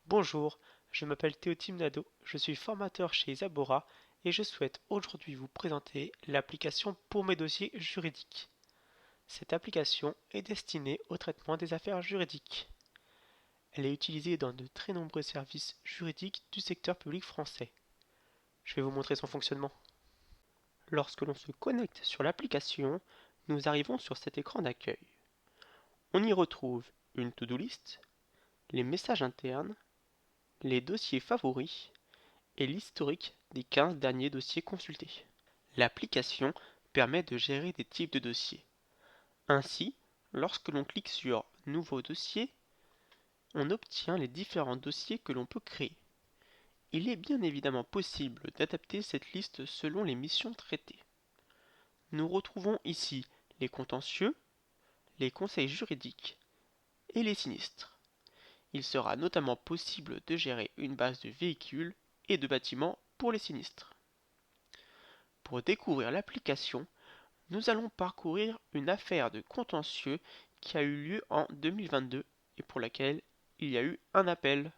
Bonjour, je m'appelle Théotime Nadeau, je suis formateur chez Isabora et je souhaite aujourd'hui vous présenter l'application pour mes dossiers juridiques. Cette application est destinée au traitement des affaires juridiques. Elle est utilisée dans de très nombreux services juridiques du secteur public français. Je vais vous montrer son fonctionnement. Lorsque l'on se connecte sur l'application, nous arrivons sur cet écran d'accueil. On y retrouve une to-do list, les messages internes, les dossiers favoris et l'historique des 15 derniers dossiers consultés. L'application permet de gérer des types de dossiers. Ainsi, lorsque l'on clique sur Nouveau dossier, on obtient les différents dossiers que l'on peut créer. Il est bien évidemment possible d'adapter cette liste selon les missions traitées. Nous retrouvons ici les contentieux, les conseils juridiques et les sinistres. Il sera notamment possible de gérer une base de véhicules et de bâtiments pour les sinistres. Pour découvrir l'application, nous allons parcourir une affaire de contentieux qui a eu lieu en 2022 et pour laquelle il y a eu un appel.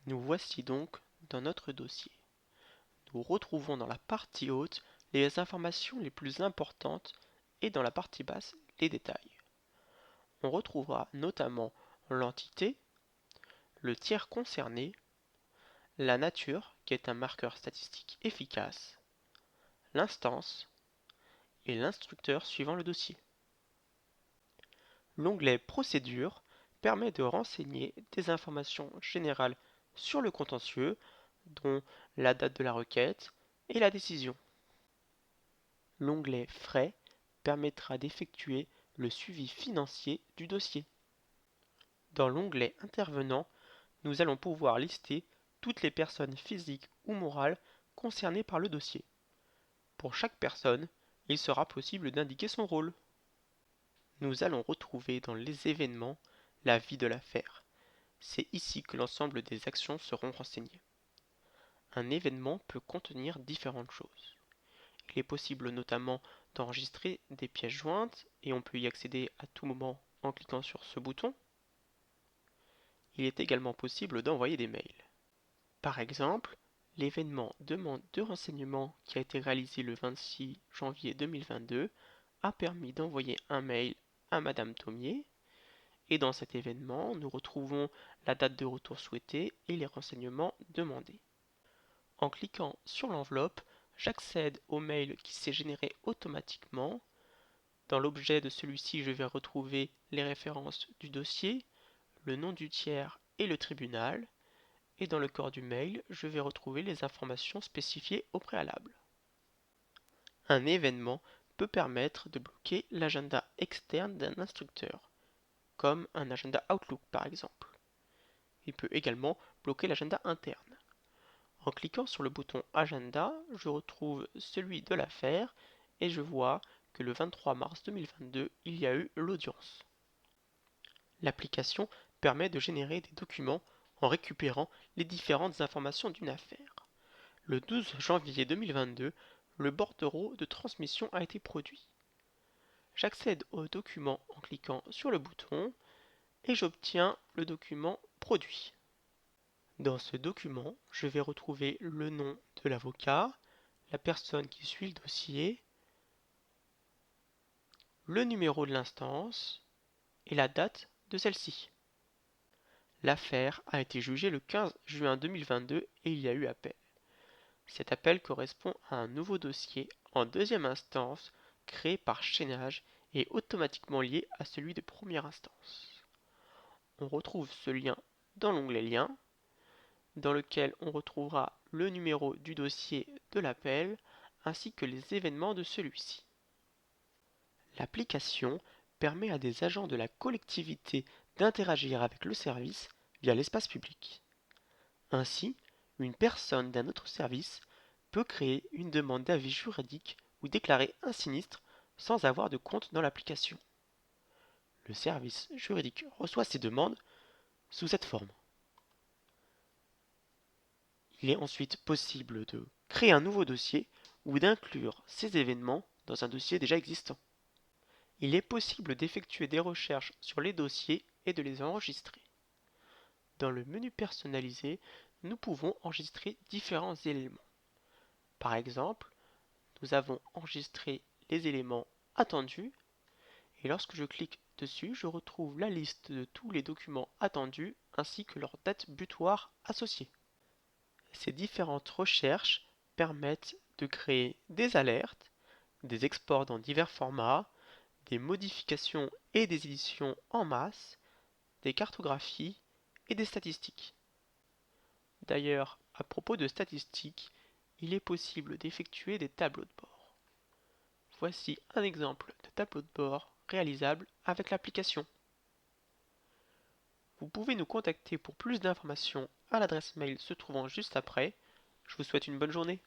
Nous voici donc dans notre dossier. Nous retrouvons dans la partie haute les informations les plus importantes et dans la partie basse les détails. On retrouvera notamment l'entité, le tiers concerné, la nature qui est un marqueur statistique efficace, l'instance et l'instructeur suivant le dossier. L'onglet Procédure permet de renseigner des informations générales sur le contentieux, dont la date de la requête et la décision. L'onglet Frais permettra d'effectuer le suivi financier du dossier. Dans l'onglet Intervenants, nous allons pouvoir lister toutes les personnes physiques ou morales concernées par le dossier. Pour chaque personne, il sera possible d'indiquer son rôle. Nous allons retrouver dans les événements la vie de l'affaire. C'est ici que l'ensemble des actions seront renseignées. Un événement peut contenir différentes choses. Il est possible notamment d'enregistrer des pièces jointes et on peut y accéder à tout moment en cliquant sur ce bouton. Il est également possible d'envoyer des mails. Par exemple, l'événement demande de renseignements qui a été réalisé le 26 janvier 2022 a permis d'envoyer un mail à Madame Thomier. Et dans cet événement, nous retrouvons la date de retour souhaitée et les renseignements demandés. En cliquant sur l'enveloppe, j'accède au mail qui s'est généré automatiquement. Dans l'objet de celui-ci, je vais retrouver les références du dossier, le nom du tiers et le tribunal. Et dans le corps du mail, je vais retrouver les informations spécifiées au préalable. Un événement peut permettre de bloquer l'agenda externe d'un instructeur, comme un agenda Outlook par exemple. Il peut également bloquer l'agenda interne. En cliquant sur le bouton Agenda, je retrouve celui de l'affaire et je vois que le 23 mars 2022, il y a eu l'audience. L'application permet de générer des documents en récupérant les différentes informations d'une affaire. Le 12 janvier 2022, le bordereau de transmission a été produit. J'accède au document en cliquant sur le bouton et j'obtiens le document produit. Dans ce document, je vais retrouver le nom de l'avocat, la personne qui suit le dossier, le numéro de l'instance et la date de celle-ci. L'affaire a été jugée le 15 juin 2022 et il y a eu appel. Cet appel correspond à un nouveau dossier en deuxième instance créé par chaînage et automatiquement lié à celui de première instance. On retrouve ce lien dans l'onglet Liens, dans lequel on retrouvera le numéro du dossier de l'appel ainsi que les événements de celui-ci. L'application permet à des agents de la collectivité d'interagir avec le service via l'espace public. Ainsi, une personne d'un autre service peut créer une demande d'avis juridique ou déclarer un sinistre sans avoir de compte dans l'application. Le service juridique reçoit ces demandes sous cette forme. Il est ensuite possible de créer un nouveau dossier ou d'inclure ces événements dans un dossier déjà existant. Il est possible d'effectuer des recherches sur les dossiers et de les enregistrer. Dans le menu personnalisé, nous pouvons enregistrer différents éléments. Par exemple, nous avons enregistré les éléments attendus et lorsque je clique dessus, je retrouve la liste de tous les documents attendus ainsi que leur date butoir associée. Ces différentes recherches permettent de créer des alertes, des exports dans divers formats, des modifications et des éditions en masse, des cartographies et des statistiques. D'ailleurs, à propos de statistiques, il est possible d'effectuer des tableaux de bord. Voici un exemple de tableau de bord réalisable avec l'application. Vous pouvez nous contacter pour plus d'informations à l'adresse mail se trouvant juste après. Je vous souhaite une bonne journée.